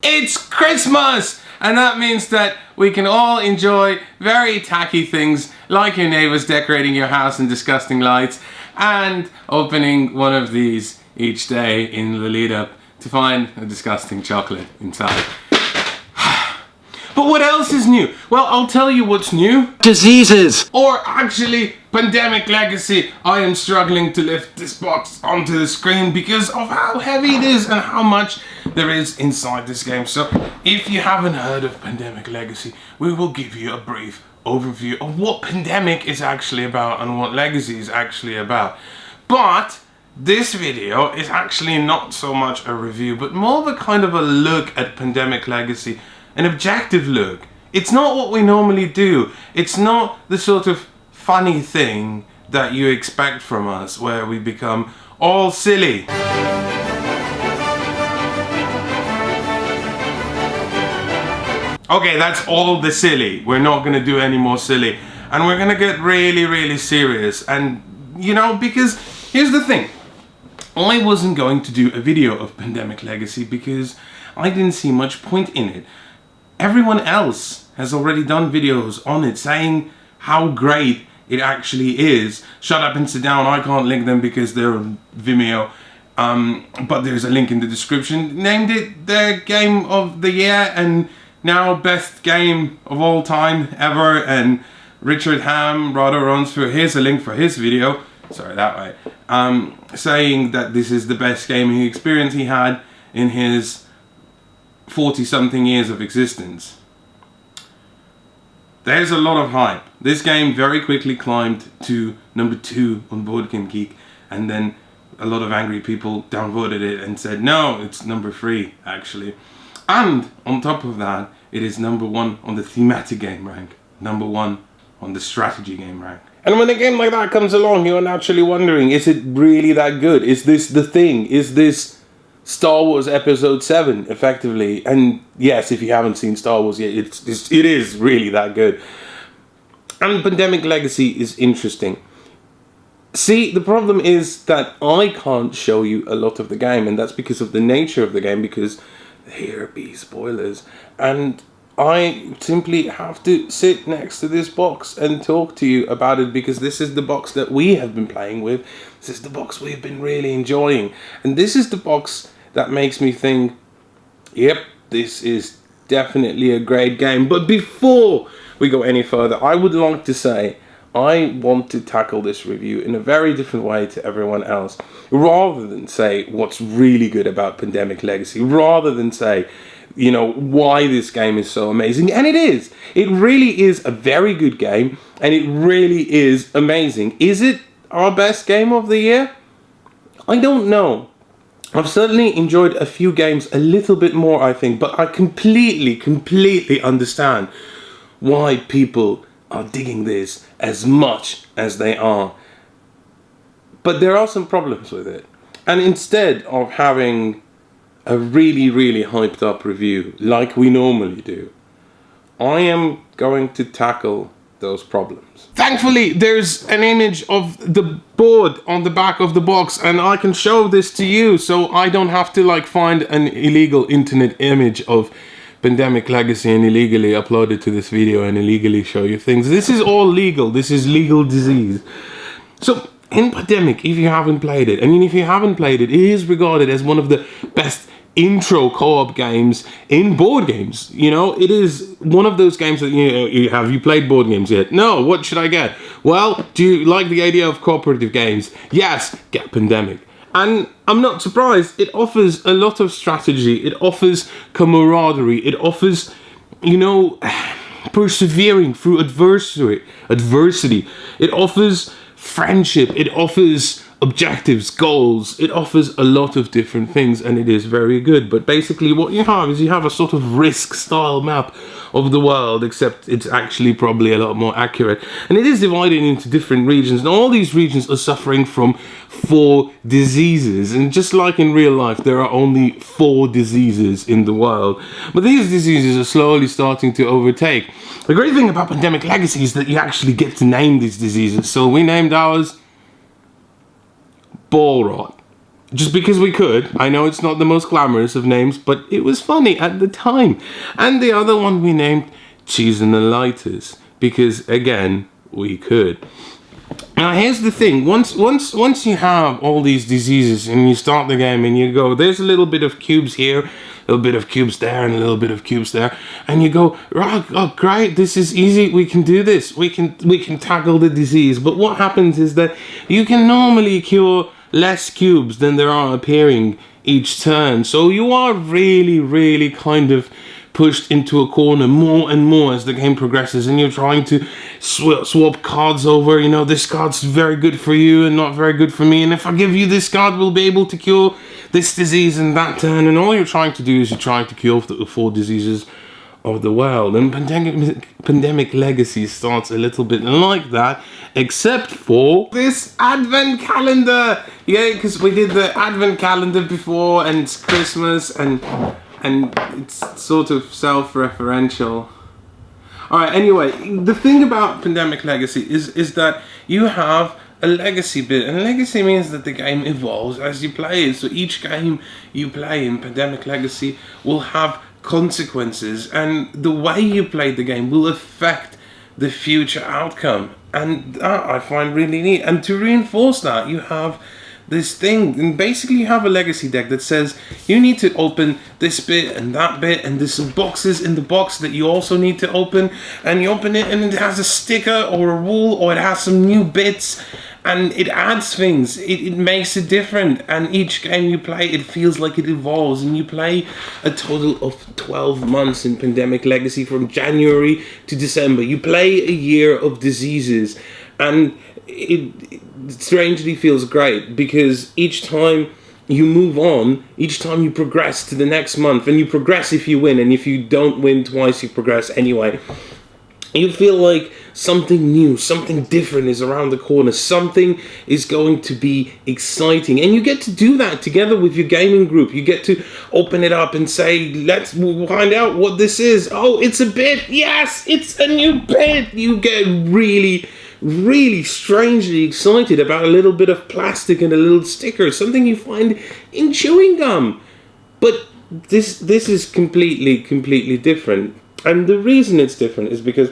It's Christmas! And that means that we can all enjoy very tacky things like your neighbours decorating your house in disgusting lights and opening one of these each day in the lead up to find a disgusting chocolate inside. But what else is new? Well, I'll tell you what's new. Diseases! Or actually, Pandemic Legacy. I am struggling to lift this box onto the screen because of how heavy it is and how much there is inside this game. So, if you haven't heard of Pandemic Legacy, we will give you a brief overview of what Pandemic is actually about and what Legacy is actually about. But this video is actually not so much a review, but more of a kind of a look at Pandemic Legacy. An objective look. It's not what we normally do. It's not the sort of funny thing that you expect from us where we become all silly. Okay, that's all the silly. We're not gonna do any more silly. And we're gonna get really, really serious. And, you know, because here's the thing. I wasn't going to do a video of Pandemic Legacy because I didn't see much point in it. Everyone else has already done videos on it saying how great it actually is. Shut up and sit down. I can't link them because they're on Vimeo. But there's a link in the description. Named it their game of the year and now best game of all time ever. And Richard Ham rather runs through. Here's a link for his video. Sorry, that way. Saying that this is the best gaming experience he had in his 40-something years of existence. There's a lot of hype. This game very quickly climbed to number 2 on Board Game Geek, and then a lot of angry people downvoted it and said no, it's number 3 actually. And on top of that, it is number 1 on the thematic game rank, number 1 on the strategy game rank. And when a game like that comes along, you're naturally wondering, is it really that good? Is this the thing? Is this Star Wars Episode 7, effectively? And yes, if you haven't seen Star Wars yet, it is really that good. And Pandemic Legacy is interesting. See, the problem is that I can't show you a lot of the game, and that's because of the nature of the game, because here be spoilers. And I simply have to sit next to this box and talk to you about it because this is the box that we have been playing with. This is the box we've been really enjoying. And this is the box that makes me think, yep, this is definitely a great game. But before we go any further, I would like to say I want to tackle this review in a very different way to everyone else. Rather than say what's really good about Pandemic Legacy, rather than say, you know, why this game is so amazing. And it is. It really is a very good game, and it really is amazing. Is it our best game of the year? I don't know. I've certainly enjoyed a few games a little bit more, I think, but I completely understand why people are digging this as much as they are. But there are some problems with it. And instead of having a really hyped up review like we normally do, I am going to tackle those problems. Thankfully, there's an image of the board on the back of the box, and I can show this to you, so I don't have to like find an illegal internet image of Pandemic Legacy and illegally upload it to this video and illegally show you things. This is all legal. This is legal disease. So in Pandemic, if you haven't played it, and if you haven't played it, it is regarded as one of the best intro co-op games in board games. You know, it is one of those games that, you know, have you played board games yet? No. What should I get? Well, do you like the idea of cooperative games? Yes, get Pandemic. And I'm not surprised. It offers a lot of strategy. It offers camaraderie. It offers, you know, persevering through adversity. It offers friendship. It offers objectives, goals. It offers a lot of different things, and it is very good. But basically what you have is you have a sort of Risk style map of the world, except it's actually probably a lot more accurate, and it is divided into different regions, and all these regions are suffering from 4 diseases. And just like in real life, there are only 4 diseases in the world, but these diseases are slowly starting to overtake. The great thing about Pandemic Legacy is that you actually get to name these diseases. So we named ours Ball Rot. just because we could. I know it's not the most glamorous of names, but it was funny at the time. And the other one we named Cheese and the Lighters, because again, we could. Now here's the thing, once you have all these diseases and you start the game and you go, there's a little bit of cubes here, a little bit of cubes there, and a little bit of cubes there, and you go, right, oh great, this is easy, we can do this, we can tackle the disease. But what happens is that you can normally cure less cubes than there are appearing each turn, so you are really kind of pushed into a corner more and more as the game progresses, and you're trying to swap cards over. You know, this card's very good for you and not very good for me, and if I give you this card, we'll be able to cure this disease in that turn. And all you're trying to do is you're trying to cure the 4 diseases of the world. And Pandemic Legacy starts a little bit like that, except for this advent calendar. Yeah, because we did the advent calendar before, and it's Christmas, and it's sort of self-referential. Alright, anyway, the thing about Pandemic Legacy is that you have a legacy bit, and legacy means that the game evolves as you play it. So each game you play in Pandemic Legacy will have consequences, and the way you play the game will affect the future outcome, and that I find really neat. And to reinforce that, you have this thing, and basically you have a legacy deck that says you need to open this bit and that bit, and there's some boxes in the box that you also need to open, and you open it and it has a sticker or a rule, or it has some new bits, and it adds things, it makes it different, and each game you play it feels like it evolves. And you play a total of 12 months in Pandemic Legacy, from January to December. You play a year of diseases, and it strangely feels great, because each time you move on, each time you progress to the next month, and you progress if you win, and if you don't win twice, you progress anyway. You feel like something new, something different is around the corner, something is going to be exciting, and you get to do that together with your gaming group. You get to open it up and say, let's find out what this is. Oh, it's a bit, yes, it's a new bit. You get really strangely excited about a little bit of plastic and a little sticker, something you find in chewing gum. But this is completely different. And the reason it's different is because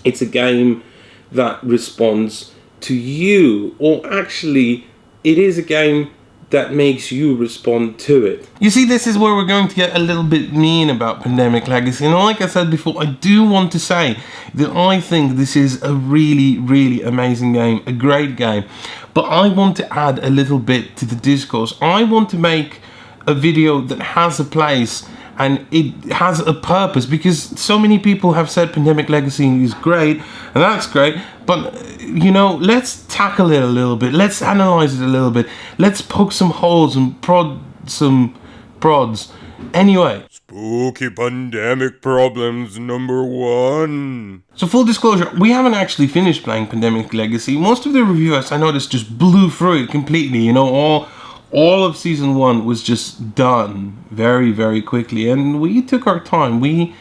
it's a game that responds to you, or actually it is a game that makes you respond to it. You see, this is where we're going to get a little bit mean about Pandemic Legacy. And like I said before, I do want to say that I think this is a really amazing game, a great game. But I want to add a little bit to the discourse. I want to make a video that has a place and it has a purpose, because so many people have said Pandemic Legacy is great, and that's great, but you know, let's tackle it a little bit, let's analyze it a little bit, let's poke some holes and prod some prods. Anyway, Spooky Pandemic Problems #1. So full disclosure, we haven't actually finished playing Pandemic Legacy. Most of the reviewers I noticed just blew through it completely, you know, all of season 1 was just done very quickly, and we took our time. We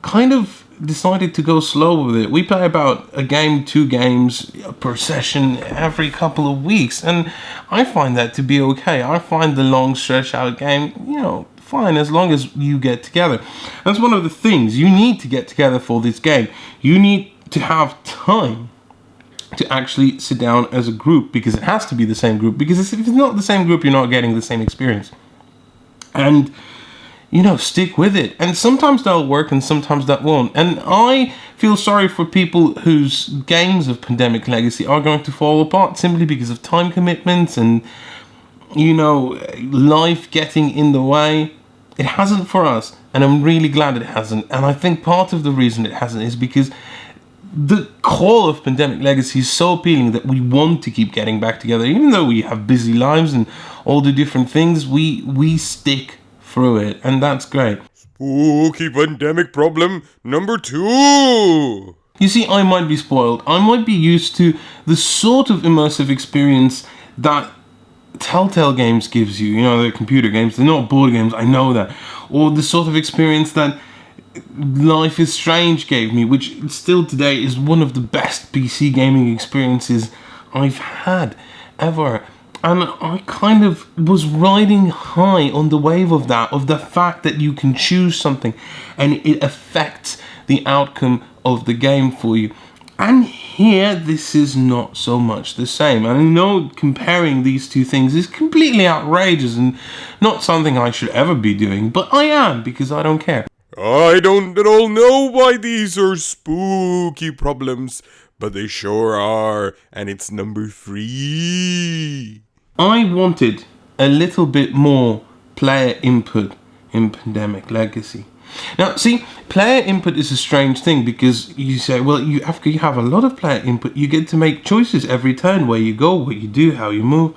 kind of decided to go slow with it. We play about a game, 2 games per session every couple of weeks, and I find that to be okay. I find the long stretch out game, you know, fine, as long as you get together. That's one of the things. You need to get together for this game. You need to have time to actually sit down as a group, because it has to be the same group, because if it's not the same group, you're not getting the same experience. And you know, stick with it, and sometimes that'll work and sometimes that won't. And I feel sorry for people whose games of Pandemic Legacy are going to fall apart simply because of time commitments and, you know, life getting in the way. It hasn't for us, and I'm really glad it hasn't. And I think part of the reason it hasn't is because the call of Pandemic Legacy is so appealing that we want to keep getting back together. Even though we have busy lives and all the different things, we stick through it, and that's great. Spooky Pandemic Problem #2. You see, I might be spoiled. I might be used to the sort of immersive experience that Telltale games gives you. You know, they're computer games, they're not board games, I know that. Or the sort of experience that Life is Strange gave me, which still today is one of the best PC gaming experiences I've had ever. And I kind of was riding high on the wave of that, of the fact that you can choose something and it affects the outcome of the game for you. And here, this is not so much the same. And I know comparing these two things is completely outrageous and not something I should ever be doing, but I am, because I don't care. I don't at all know why these are spooky problems, but they sure are, and it's number 3. I wanted a little bit more player input in Pandemic Legacy. Now, see, player input is a strange thing, because you say, well, after you have a lot of player input, you get to make choices every turn, where you go, what you do, how you move.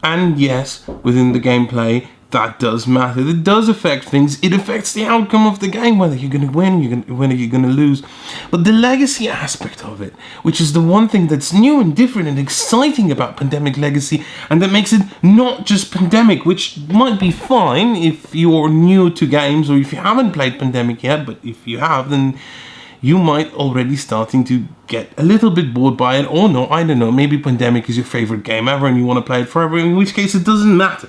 And yes, within the gameplay, that does matter. It does affect things. It affects the outcome of the game, whether you're going to win, whether you're going to lose. But the legacy aspect of it, which is the one thing that's new and different and exciting about Pandemic Legacy, and that makes it not just Pandemic, which might be fine if you're new to games or if you haven't played Pandemic yet, but if you have, then you might already starting to get a little bit bored by it, or no, I don't know, maybe Pandemic is your favorite game ever and you want to play it forever, in which case it doesn't matter.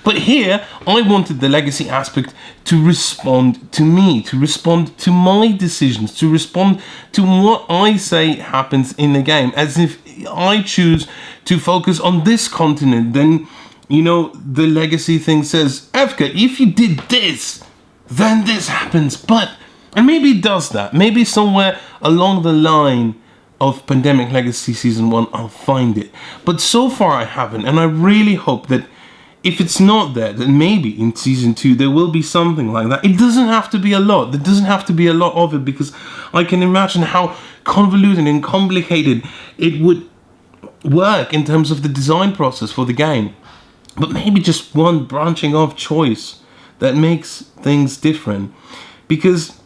But here, I wanted the legacy aspect to respond to me, to respond to my decisions, to respond to what I say happens in the game. As if I choose to focus on this continent, then, you know, the legacy thing says, Efka, if you did this, then this happens. But, and maybe it does that. Maybe somewhere along the line of Pandemic Legacy Season 1, I'll find it. But so far I haven't, and I really hope that if it's not there, then maybe in Season 2 there will be something like that. It doesn't have to be a lot. There doesn't have to be a lot of it, because I can imagine how convoluted and complicated it would work in terms of the design process for the game. But maybe just one branching off choice that makes things different. Because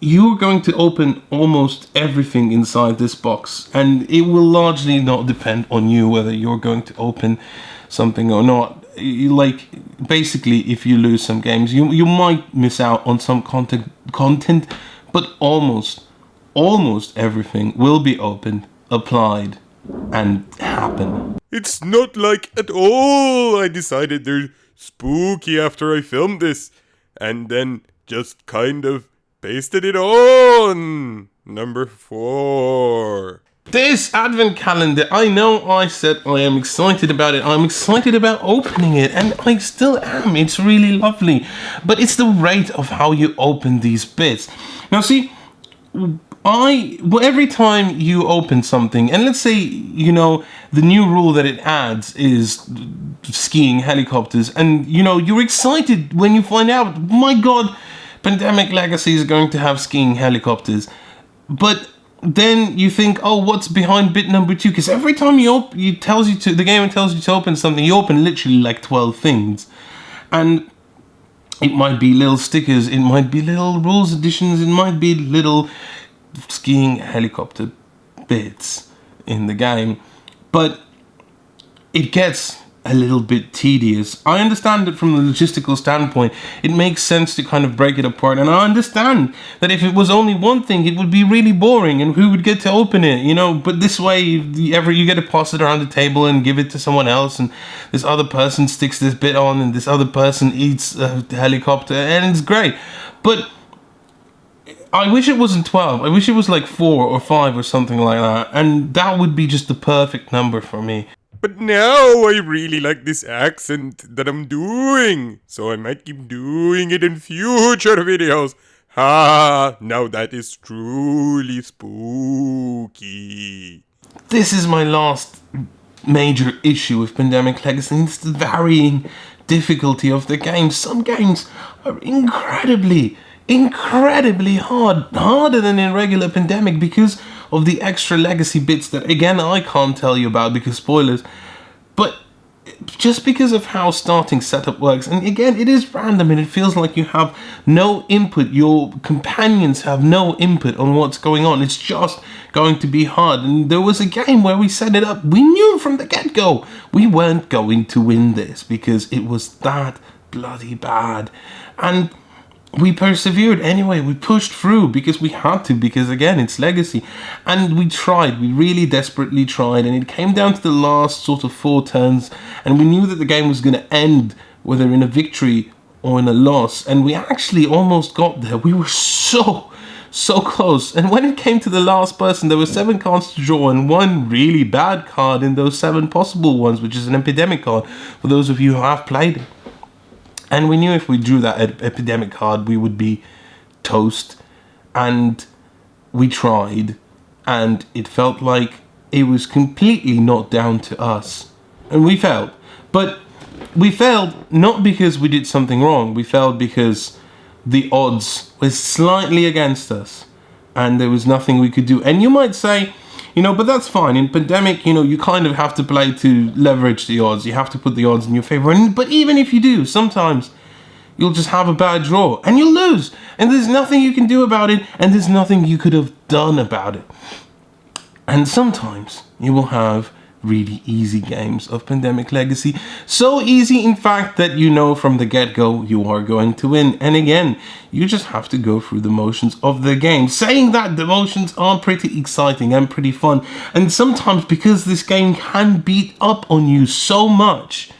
you're going to open almost everything inside this box, and it will largely not depend on you whether you're going to open something or not. Like, basically, if you lose some games, you might miss out on some content, but almost everything will be opened, applied, and happen. It's not like at all I decided they're spooky after I filmed this, and then just kind of pasted it on. Number 4. This advent calendar, I know I said I am excited about it. I'm excited about opening it, and I still am. It's really lovely. But it's the rate of how you open these bits. Now see, every time you open something, and let's say, you know, the new rule that it adds is skiing helicopters, and, you know, you're excited when you find out, my God, Pandemic Legacy is going to have skiing helicopters. But then you think, oh, what's behind bit number 2? Because every time the game tells you to open something, you open literally like 12 things. And it might be little stickers, it might be little rules additions, it might be little skiing helicopter bits in the game. But it gets a little bit tedious. I understand that from the logistical standpoint, it makes sense to kind of break it apart, and I understand that if it was only one thing, it would be really boring, and who would get to open it, you know? But this way, you get to pass it around the table and give it to someone else, and this other person sticks this bit on, and this other person eats a helicopter, and it's great. But I wish it wasn't 12. I wish it was like 4 or 5 or something like that, and that would be just the perfect number for me. But now I really like this accent that I'm doing, so I might keep doing it in future videos. Ha! Now that is truly spooky. This is my last major issue with Pandemic Legacy. It's the varying difficulty of the game. Some games are incredibly hard, harder than in regular Pandemic, because of the extra legacy bits that, again, I can't tell you about because spoilers, but just because of how starting setup works. And again, it is random, and it feels like you have no input. Your companions have no input on what's going on. It's just going to be hard. And there was a game where we set it up. We knew from the get-go we weren't going to win this because it was that bloody bad. And we persevered anyway. We pushed through because we had to, because again, it's legacy. And we tried, we really desperately tried, and it came down to the last sort of 4 turns, and we knew that the game was going to end whether in a victory or in a loss, and we actually almost got there. We were so close. And when it came to the last person, there were 7 cards to draw and 1 really bad card in those 7 possible ones, which is an epidemic card for those of you who have played it. And we knew if we drew that epidemic card, we would be toast. And we tried, and it felt like it was completely not down to us. And we failed. But we failed not because we did something wrong. We failed because the odds were slightly against us, and there was nothing we could do. And you might say, but that's fine. In Pandemic, you kind of have to play to leverage the odds. You have to put the odds in your favor. But even if you do, sometimes you'll just have a bad draw and you'll lose. And there's nothing you can do about it, and there's nothing you could have done about it. And sometimes you will have really easy games of Pandemic Legacy. So easy, in fact, that from the get-go you are going to win. And again, you just have to go through the motions of the game. Saying that, the motions are pretty exciting and pretty fun. And sometimes, because this game can beat up on you so much,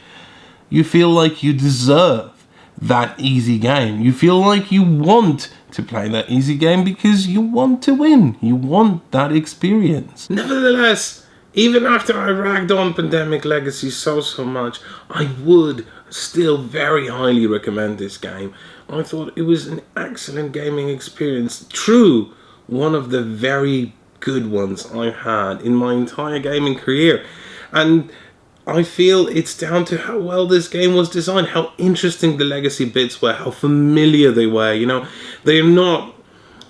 you feel like you deserve that easy game. You feel like you want to play that easy game because you want to win. You want that experience. Nevertheless, even after I ragged on Pandemic Legacy so much, I would still very highly recommend this game. I thought it was an excellent gaming experience. True, one of the very good ones I've had in my entire gaming career. And I feel it's down to how well this game was designed, how interesting the legacy bits were, how familiar they were.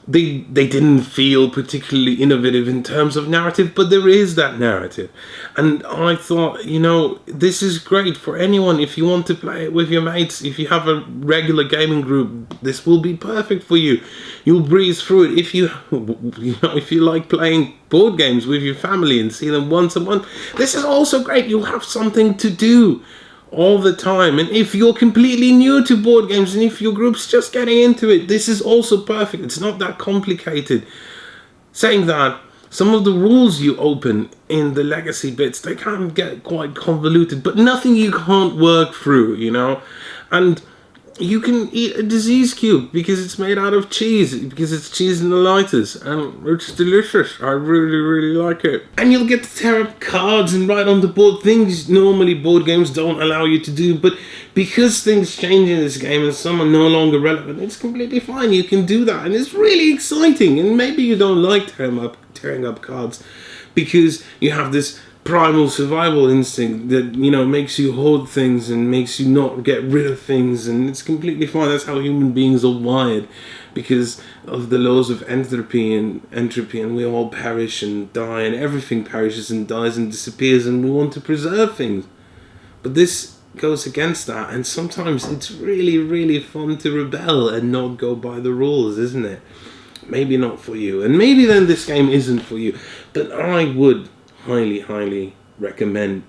They didn't feel particularly innovative in terms of narrative, but there is that narrative. And I thought, this is great for anyone. If you want to play it with your mates, if you have a regular gaming group, this will be perfect for you. You'll breeze through it. If you like playing board games with your family and see them once a month, this is also great. You'll have something to do all the time. And if you're completely new to board games, and if your group's just getting into it, this is also perfect. It's not that complicated. Saying that, some of the rules you open in the legacy bits, they can get quite convoluted, but nothing you can't work through, And you can eat a disease cube because it's made out of cheese, because it's cheese in the lighters, and it's delicious. I really, really like it. And you'll get to tear up cards and write on the board things normally board games don't allow you to do, but because things change in this game and some are no longer relevant, it's completely fine. You can do that, and it's really exciting. And maybe you don't like tearing up cards because you have this primal survival instinct that makes you hoard things and makes you not get rid of things, and it's completely fine. That's how human beings are wired, because of the laws of entropy, and we all perish and die, and everything perishes and dies and disappears, and we want to preserve things. But this goes against that, and sometimes it's really, really fun to rebel and not go by the rules, isn't it? Maybe not for you, and maybe then this game isn't for you, but I would highly recommend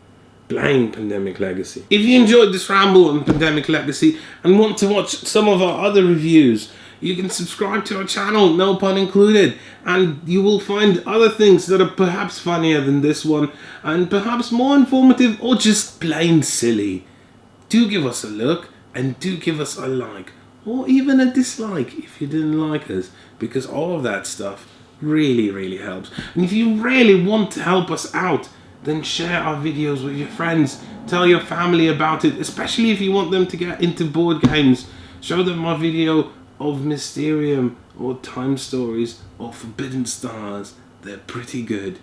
playing Pandemic Legacy. If you enjoyed this ramble on Pandemic Legacy and want to watch some of our other reviews, you can subscribe to our channel, no pun included, and you will find other things that are perhaps funnier than this one, and perhaps more informative, or just plain silly. Do give us a look, and do give us a like, or even a dislike if you didn't like us, because all of that stuff really helps. And if you really want to help us out, then share our videos with your friends. Tell your family about it, especially if you want them to get into board games. Show them my video of Mysterium or Time Stories or Forbidden Stars. They're pretty good.